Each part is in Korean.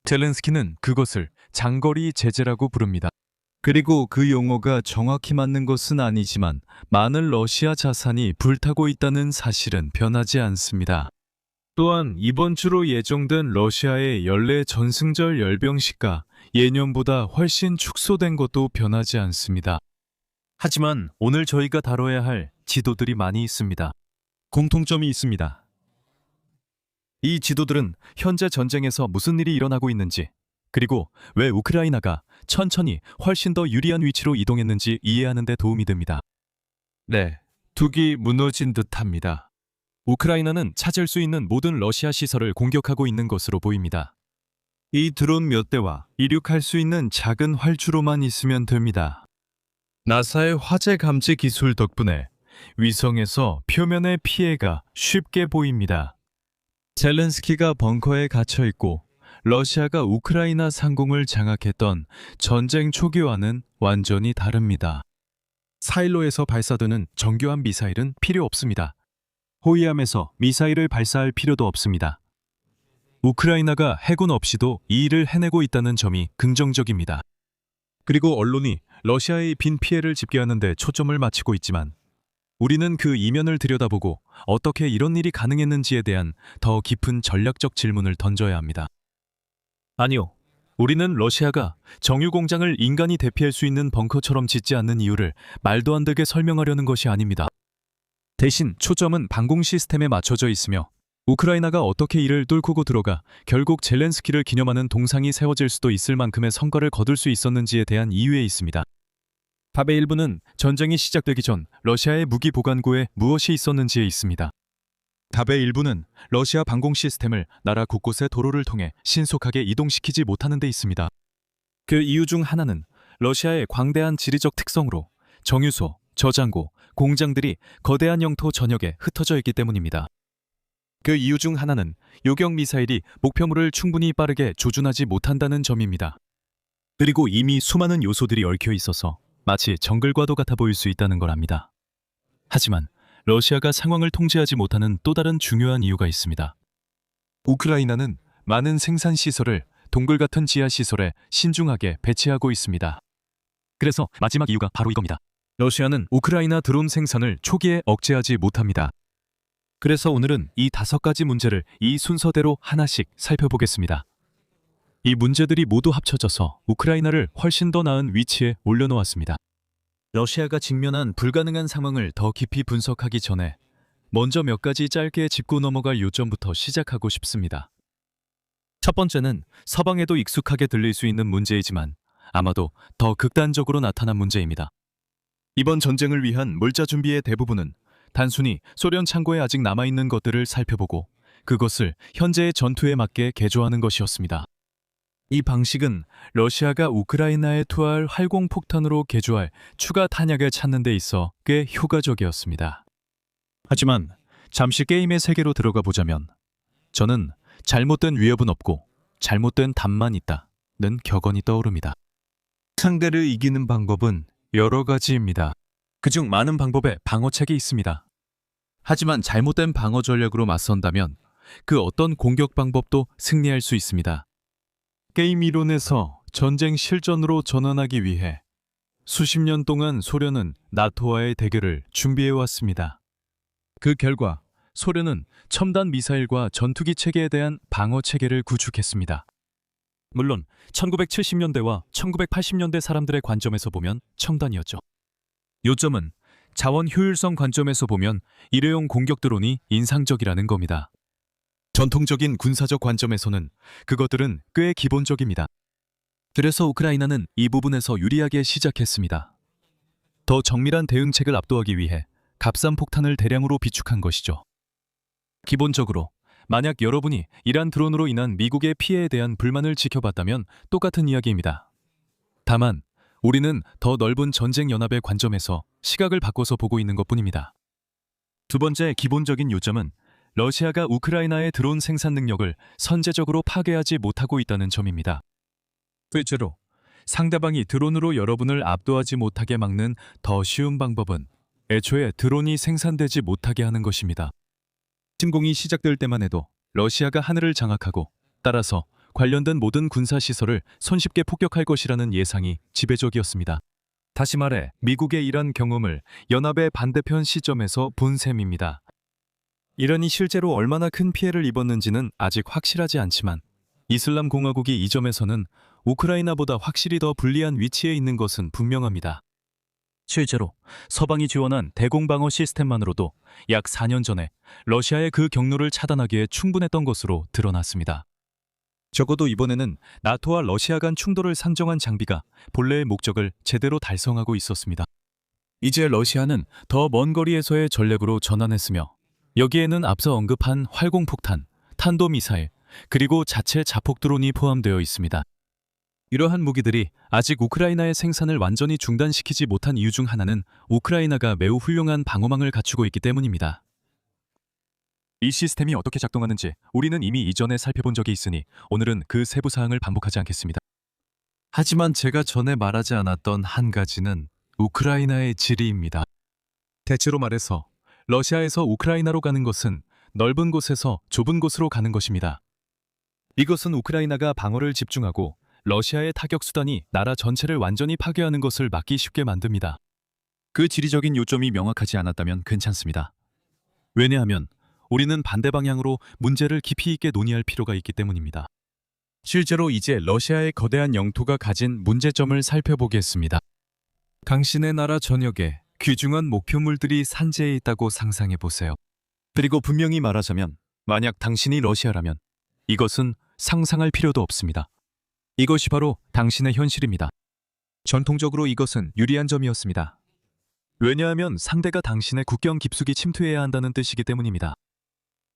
젤렌스키는 그것을 장거리 제재라고 부릅니다. 그리고 그 용어가 정확히 맞는 것은 아니지만 많은 러시아 자산이 불타고 있다는 사실은 변하지 않습니다. 또한 이번 주로 예정된 러시아의 연례 전승절 열병식가 예년보다 훨씬 축소된 것도 변하지 않습니다. 하지만 오늘 저희가 다뤄야 할 지도들이 많이 있습니다. 공통점이 있습니다. 이 지도들은 현재 전쟁에서 무슨 일이 일어나고 있는지, 그리고 왜 우크라이나가 천천히 훨씬 더 유리한 위치로 이동했는지 이해하는 데 도움이 됩니다. 네, 둑이 무너진 듯합니다. 우크라이나는 찾을 수 있는 모든 러시아 시설을 공격하고 있는 것으로 보입니다. 이 드론 몇 대와 이륙할 수 있는 작은 활주로만 있으면 됩니다. 나사의 화재 감지 기술 덕분에 위성에서 표면의 피해가 쉽게 보입니다. 젤렌스키가 벙커에 갇혀 있고 러시아가 우크라이나 상공을 장악했던 전쟁 초기와는 완전히 다릅니다. 사일로에서 발사되는 정교한 미사일은 필요 없습니다. 호위함에서 미사일을 발사할 필요도 없습니다. 우크라이나가 해군 없이도 이 일을 해내고 있다는 점이 긍정적입니다. 그리고 언론이 러시아의 빈 피해를 집계하는 데 초점을 맞추고 있지만 우리는 그 이면을 들여다보고 어떻게 이런 일이 가능했는지에 대한 더 깊은 전략적 질문을 던져야 합니다. 아니요. 우리는 러시아가 정유 공장을 인간이 대피할 수 있는 벙커처럼 짓지 않는 이유를 말도 안 되게 설명하려는 것이 아닙니다. 대신 초점은 방공 시스템에 맞춰져 있으며 우크라이나가 어떻게 이를 뚫고 들어가 결국 젤렌스키를 기념하는 동상이 세워질 수도 있을 만큼의 성과를 거둘 수 있었는지에 대한 이유에 있습니다. 답의 일부는 전쟁이 시작되기 전 러시아의 무기 보관고에 무엇이 있었는지에 있습니다. 답의 일부는 러시아 방공 시스템을 나라 곳곳의 도로를 통해 신속하게 이동시키지 못하는 데 있습니다. 그 이유 중 하나는 러시아의 광대한 지리적 특성으로 정유소, 저장고, 공장들이 거대한 영토 전역에 흩어져 있기 때문입니다. 그 이유 중 하나는 요격 미사일이 목표물을 충분히 빠르게 조준하지 못한다는 점입니다. 그리고 이미 수많은 요소들이 얽혀 있어서 마치 정글과도 같아 보일 수 있다는 걸 압니다. 하지만 러시아가 상황을 통제하지 못하는 또 다른 중요한 이유가 있습니다. 우크라이나는 많은 생산시설을 동굴 같은 지하시설에 신중하게 배치하고 있습니다. 그래서 마지막 이유가 바로 이겁니다. 러시아는 우크라이나 드론 생산을 초기에 억제하지 못합니다. 그래서 오늘은 이 5가지 문제를 이 순서대로 하나씩 살펴보겠습니다. 이 문제들이 모두 합쳐져서 우크라이나를 훨씬 더 나은 위치에 올려놓았습니다. 러시아가 직면한 불가능한 상황을 더 깊이 분석하기 전에 먼저 몇 가지 짧게 짚고 넘어갈 요점부터 시작하고 싶습니다. 첫 번째는 서방에도 익숙하게 들릴 수 있는 문제이지만 아마도 더 극단적으로 나타난 문제입니다. 이번 전쟁을 위한 물자 준비의 대부분은 단순히 소련 창고에 아직 남아있는 것들을 살펴보고 그것을 현재의 전투에 맞게 개조하는 것이었습니다. 이 방식은 러시아가 우크라이나에 투하할 활공폭탄으로 개조할 추가 탄약을 찾는 데 있어 꽤 효과적이었습니다. 하지만 잠시 게임의 세계로 들어가 보자면 저는 잘못된 위협은 없고 잘못된 답만 있다는 격언이 떠오릅니다. 상대를 이기는 방법은 여러 가지입니다. 그중 많은 방법에 방어책이 있습니다. 하지만 잘못된 방어 전략으로 맞선다면 그 어떤 공격 방법도 승리할 수 있습니다. 게임 이론에서 전쟁 실전으로 전환하기 위해 수십 년 동안 소련은 나토와의 대결을 준비해왔습니다. 그 결과 소련은 첨단 미사일과 전투기 체계에 대한 방어 체계를 구축했습니다. 물론 1970년대와 1980년대 사람들의 관점에서 보면 첨단이었죠. 요점은 자원 효율성 관점에서 보면 일회용 공격 드론이 인상적이라는 겁니다. 전통적인 군사적 관점에서는 그것들은 꽤 기본적입니다. 그래서 우크라이나는 이 부분에서 유리하게 시작했습니다. 더 정밀한 대응책을 압도하기 위해 값싼 폭탄을 대량으로 비축한 것이죠. 기본적으로 만약 여러분이 이란 드론으로 인한 미국의 피해에 대한 불만을 지켜봤다면 똑같은 이야기입니다. 다만 우리는 더 넓은 전쟁 연합의 관점에서 시각을 바꿔서 보고 있는 것뿐입니다. 두 번째 기본적인 요점은 러시아가 우크라이나의 드론 생산 능력을 선제적으로 파괴하지 못하고 있다는 점입니다. 실제로 상대방이 드론으로 여러분을 압도하지 못하게 막는 더 쉬운 방법은 애초에 드론이 생산되지 못하게 하는 것입니다. 침공이 시작될 때만 해도 러시아가 하늘을 장악하고 따라서 관련된 모든 군사시설을 손쉽게 폭격할 것이라는 예상이 지배적이었습니다. 다시 말해 미국의 이런 경험을 연합의 반대편 시점에서 본 셈입니다. 이란이 실제로 얼마나 큰 피해를 입었는지는 아직 확실하지 않지만 이슬람 공화국이 이 점에서는 우크라이나보다 확실히 더 불리한 위치에 있는 것은 분명합니다. 실제로 서방이 지원한 대공방어 시스템만으로도 약 4년 전에 러시아의 그 경로를 차단하기에 충분했던 것으로 드러났습니다. 적어도 이번에는 나토와 러시아 간 충돌을 상정한 장비가 본래의 목적을 제대로 달성하고 있었습니다. 이제 러시아는 더 먼 거리에서의 전략으로 전환했으며 여기에는 앞서 언급한 활공폭탄, 탄도미사일, 그리고 자체 자폭 드론이 포함되어 있습니다. 이러한 무기들이 아직 우크라이나의 생산을 완전히 중단시키지 못한 이유 중 하나는 우크라이나가 매우 훌륭한 방어망을 갖추고 있기 때문입니다. 이 시스템이 어떻게 작동하는지 우리는 이미 이전에 살펴본 적이 있으니 오늘은 그 세부 사항을 반복하지 않겠습니다. 하지만 제가 전에 말하지 않았던 한 가지는 우크라이나의 지리입니다. 대체로 말해서 러시아에서 우크라이나로 가는 것은 넓은 곳에서 좁은 곳으로 가는 것입니다. 이것은 우크라이나가 방어를 집중하고 러시아의 타격 수단이 나라 전체를 완전히 파괴하는 것을 막기 쉽게 만듭니다. 그 지리적인 요점이 명확하지 않았다면 괜찮습니다. 왜냐하면 우리는 반대 방향으로 문제를 깊이 있게 논의할 필요가 있기 때문입니다. 실제로 이제 러시아의 거대한 영토가 가진 문제점을 살펴보겠습니다. 당신의 나라 전역에 귀중한 목표물들이 산재해 있다고 상상해 보세요. 그리고 분명히 말하자면 만약 당신이 러시아라면 이것은 상상할 필요도 없습니다. 이것이 바로 당신의 현실입니다. 전통적으로 이것은 유리한 점이었습니다. 왜냐하면 상대가 당신의 국경 깊숙이 침투해야 한다는 뜻이기 때문입니다.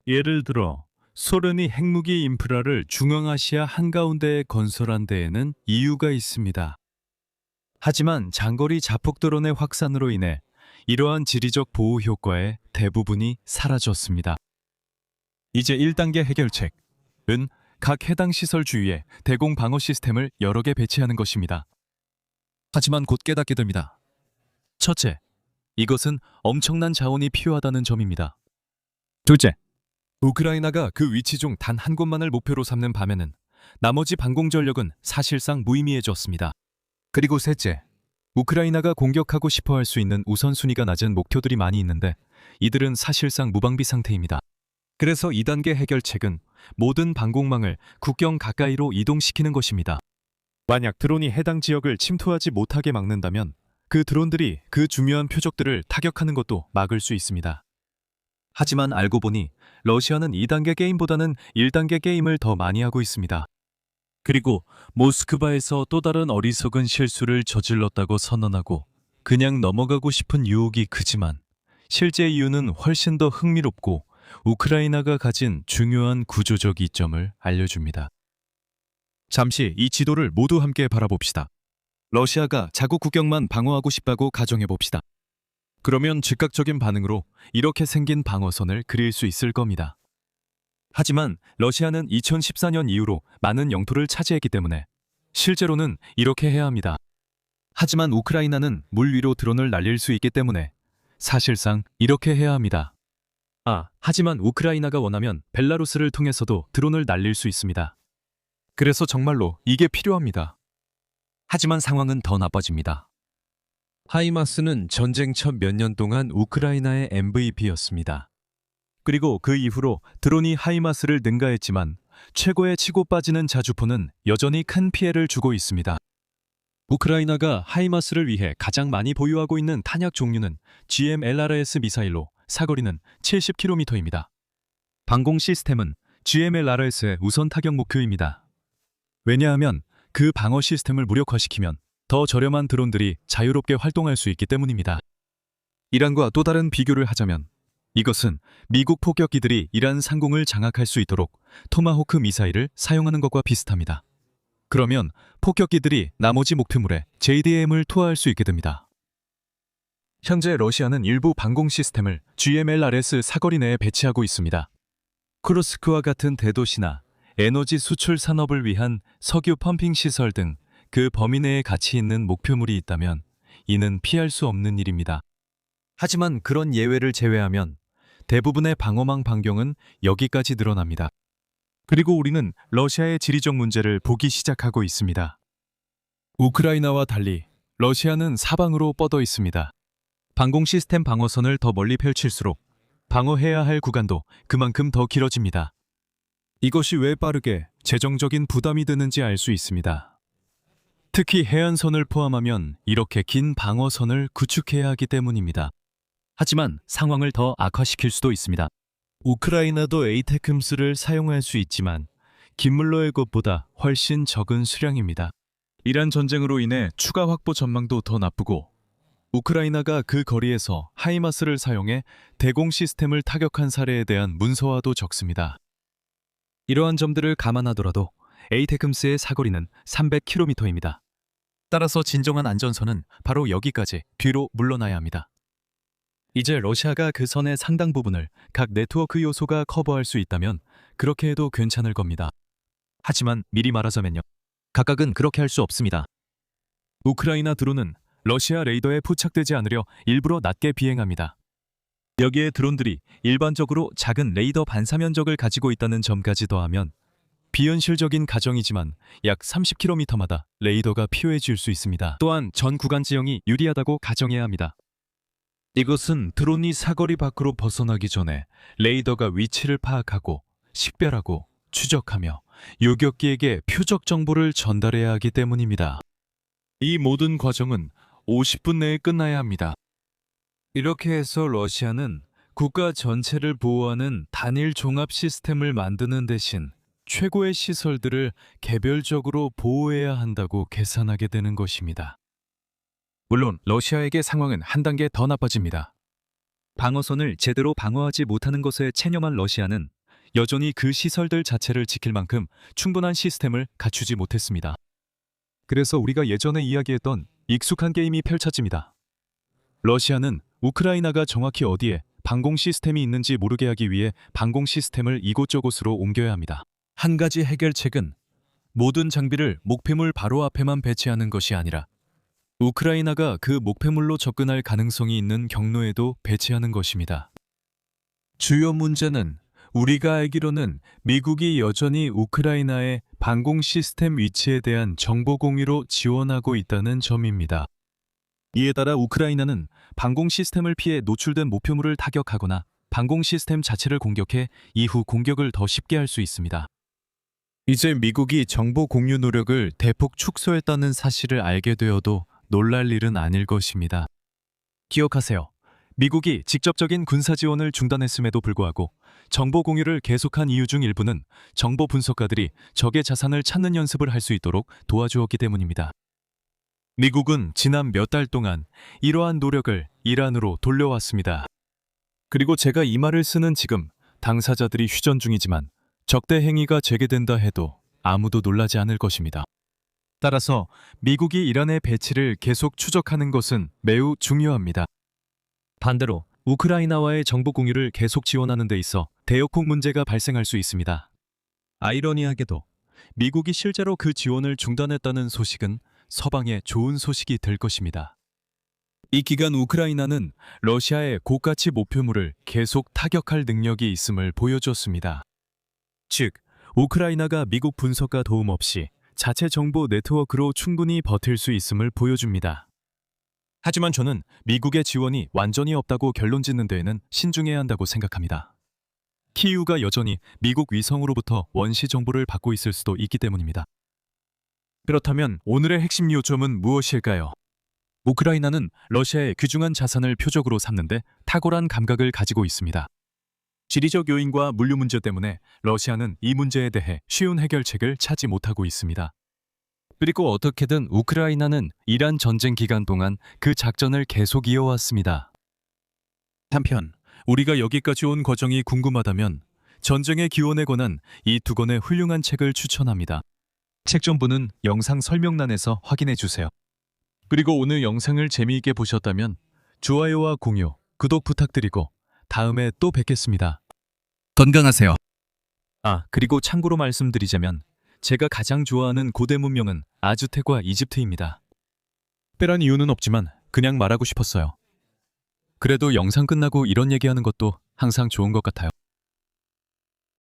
예를 들어 소련이 핵무기 인프라를 중앙아시아 한가운데에 건설한 데에는 이유가 있습니다. 하지만 장거리 자폭 드론의 확산으로 인해 이러한 지리적 보호 효과의 대부분이 사라졌습니다. 이제 1단계 해결책은 각 해당 시설 주위에 대공 방어 시스템을 여러 개 배치하는 것입니다. 하지만 곧 깨닫게 됩니다. 첫째, 이것은 엄청난 자원이 필요하다는 점입니다. 둘째, 우크라이나가 그 위치 중 단 한 곳만을 목표로 삼는 밤에는 나머지 방공 전력은 사실상 무의미해졌습니다. 그리고 셋째, 우크라이나가 공격하고 싶어 할 수 있는 우선순위가 낮은 목표들이 많이 있는데 이들은 사실상 무방비 상태입니다. 그래서 2단계 해결책은 모든 방공망을 국경 가까이로 이동시키는 것입니다. 만약 드론이 해당 지역을 침투하지 못하게 막는다면 그 드론들이 그 중요한 표적들을 타격하는 것도 막을 수 있습니다. 하지만 알고 보니 러시아는 2단계 게임보다는 1단계 게임을 더 많이 하고 있습니다. 그리고 모스크바에서 또 다른 어리석은 실수를 저질렀다고 선언하고 그냥 넘어가고 싶은 유혹이 크지만 실제 이유는 훨씬 더 흥미롭고 우크라이나가 가진 중요한 구조적 이점을 알려줍니다. 잠시 이 지도를 모두 함께 바라봅시다. 러시아가 자국 국경만 방어하고 싶다고 가정해봅시다. 그러면 즉각적인 반응으로 이렇게 생긴 방어선을 그릴 수 있을 겁니다. 하지만 러시아는 2014년 이후로 많은 영토를 차지했기 때문에 실제로는 이렇게 해야 합니다. 하지만 우크라이나는 물 위로 드론을 날릴 수 있기 때문에 사실상 이렇게 해야 합니다. 하지만 우크라이나가 원하면 벨라루스를 통해서도 드론을 날릴 수 있습니다. 그래서 정말로 이게 필요합니다. 하지만 상황은 더 나빠집니다. 하이마스는 전쟁 첫 몇 년 동안 우크라이나의 MVP였습니다. 그리고 그 이후로 드론이 하이마스를 능가했지만 최고의 치고 빠지는 자주포는 여전히 큰 피해를 주고 있습니다. 우크라이나가 하이마스를 위해 가장 많이 보유하고 있는 탄약 종류는 GMLRS 미사일로 사거리는 70km입니다. 방공 시스템은 GMLRS의 우선 타격 목표입니다. 왜냐하면 그 방어 시스템을 무력화시키면 더 저렴한 드론들이 자유롭게 활동할 수 있기 때문입니다. 이란과 또 다른 비교를 하자면 이것은 미국 폭격기들이 이란 상공을 장악할 수 있도록 토마호크 미사일을 사용하는 것과 비슷합니다. 그러면 폭격기들이 나머지 목표물에 JDAM을 투하할 수 있게 됩니다. 현재 러시아는 일부 방공 시스템을 GMLRS 사거리 내에 배치하고 있습니다. 쿠르스크와 같은 대도시나 에너지 수출 산업을 위한 석유 펌핑 시설 등 그 범위 내에 가치 있는 목표물이 있다면 이는 피할 수 없는 일입니다. 하지만 그런 예외를 제외하면 대부분의 방어망 반경은 여기까지 늘어납니다. 그리고 우리는 러시아의 지리적 문제를 보기 시작하고 있습니다. 우크라이나와 달리 러시아는 사방으로 뻗어 있습니다. 방공 시스템 방어선을 더 멀리 펼칠수록 방어해야 할 구간도 그만큼 더 길어집니다. 이것이 왜 빠르게 재정적인 부담이 드는지 알 수 있습니다. 특히 해안선을 포함하면 이렇게 긴 방어선을 구축해야 하기 때문입니다. 하지만 상황을 더 악화시킬 수도 있습니다. 우크라이나도 에이테크임스를 사용할 수 있지만 김물러의 것보다 훨씬 적은 수량입니다. 이란 전쟁으로 인해 추가 확보 전망도 더 나쁘고 우크라이나가 그 거리에서 하이마스를 사용해 대공 시스템을 타격한 사례에 대한 문서화도 적습니다. 이러한 점들을 감안하더라도 에이테크임스의 사거리는 300km입니다. 따라서 진정한 안전선은 바로 여기까지 뒤로 물러나야 합니다. 이제 러시아가 그 선의 상당 부분을 각 네트워크 요소가 커버할 수 있다면 그렇게 해도 괜찮을 겁니다. 하지만 미리 말하자면요. 각각은 그렇게 할 수 없습니다. 우크라이나 드론은 러시아 레이더에 포착되지 않으려 일부러 낮게 비행합니다. 여기에 드론들이 일반적으로 작은 레이더 반사 면적을 가지고 있다는 점까지 더하면 비현실적인 가정이지만 약 30km마다 레이더가 피요해질 수 있습니다. 또한 전 구간 지형이 유리하다고 가정해야 합니다. 이것은 드론이 사거리 밖으로 벗어나기 전에 레이더가 위치를 파악하고 식별하고 추적하며 요격기에게 표적 정보를 전달해야 하기 때문입니다. 이 모든 과정은 50분 내에 끝나야 합니다. 이렇게 해서 러시아는 국가 전체를 보호하는 단일 종합 시스템을 만드는 대신 최고의 시설들을 개별적으로 보호해야 한다고 계산하게 되는 것입니다. 물론 러시아에게 상황은 한 단계 더 나빠집니다. 방어선을 제대로 방어하지 못하는 것에 체념한 러시아는 여전히 그 시설들 자체를 지킬 만큼 충분한 시스템을 갖추지 못했습니다. 그래서 우리가 예전에 이야기했던 익숙한 게임이 펼쳐집니다. 러시아는 우크라이나가 정확히 어디에 방공 시스템이 있는지 모르게 하기 위해 방공 시스템을 이곳저곳으로 옮겨야 합니다. 한 가지 해결책은 모든 장비를 목표물 바로 앞에만 배치하는 것이 아니라 우크라이나가 그 목표물로 접근할 가능성이 있는 경로에도 배치하는 것입니다. 주요 문제는 우리가 알기로는 미국이 여전히 우크라이나의 방공 시스템 위치에 대한 정보 공유로 지원하고 있다는 점입니다. 이에 따라 우크라이나는 방공 시스템을 피해 노출된 목표물을 타격하거나 방공 시스템 자체를 공격해 이후 공격을 더 쉽게 할 수 있습니다. 이제 미국이 정보 공유 노력을 대폭 축소했다는 사실을 알게 되어도 놀랄 일은 아닐 것입니다. 기억하세요. 미국이 직접적인 군사 지원을 중단했음에도 불구하고 정보 공유를 계속한 이유 중 일부는 정보 분석가들이 적의 자산을 찾는 연습을 할 수 있도록 도와주었기 때문입니다. 미국은 지난 몇 달 동안 이러한 노력을 이란으로 돌려왔습니다. 그리고 제가 이 말을 쓰는 지금 당사자들이 휴전 중이지만 적대 행위가 재개된다 해도 아무도 놀라지 않을 것입니다. 따라서 미국이 이란의 배치를 계속 추적하는 것은 매우 중요합니다. 반대로 우크라이나와의 정보 공유를 계속 지원하는 데 있어 대역폭 문제가 발생할 수 있습니다. 아이러니하게도 미국이 실제로 그 지원을 중단했다는 소식은 서방에 좋은 소식이 될 것입니다. 이 기간 우크라이나는 러시아의 고가치 목표물을 계속 타격할 능력이 있음을 보여줬습니다. 즉, 우크라이나가 미국 분석가 도움 없이 자체 정보 네트워크로 충분히 버틸 수 있음을 보여줍니다. 하지만 저는 미국의 지원이 완전히 없다고 결론 짓는 데에는 신중해야 한다고 생각합니다. 키이우가 여전히 미국 위성으로부터 원시 정보를 받고 있을 수도 있기 때문입니다. 그렇다면 오늘의 핵심 요점은 무엇일까요? 우크라이나는 러시아의 귀중한 자산을 표적으로 삼는데 탁월한 감각을 가지고 있습니다. 지리적 요인과 물류 문제 때문에 러시아는 이 문제에 대해 쉬운 해결책을 찾지 못하고 있습니다. 그리고 어떻게든 우크라이나는 이란 전쟁 기간 동안 그 작전을 계속 이어왔습니다. 한편 우리가 여기까지 온 과정이 궁금하다면 전쟁의 기원에 관한 이 두 권의 훌륭한 책을 추천합니다. 책 전부는 영상 설명란에서 확인해 주세요. 그리고 오늘 영상을 재미있게 보셨다면 좋아요와 공유, 구독 부탁드리고 다음에 또 뵙겠습니다. 건강하세요. 그리고 참고로 말씀드리자면 제가 가장 좋아하는 고대 문명은 아즈텍과 이집트입니다. 특별한 이유는 없지만 그냥 말하고 싶었어요. 그래도 영상 끝나고 이런 얘기하는 것도 항상 좋은 것 같아요.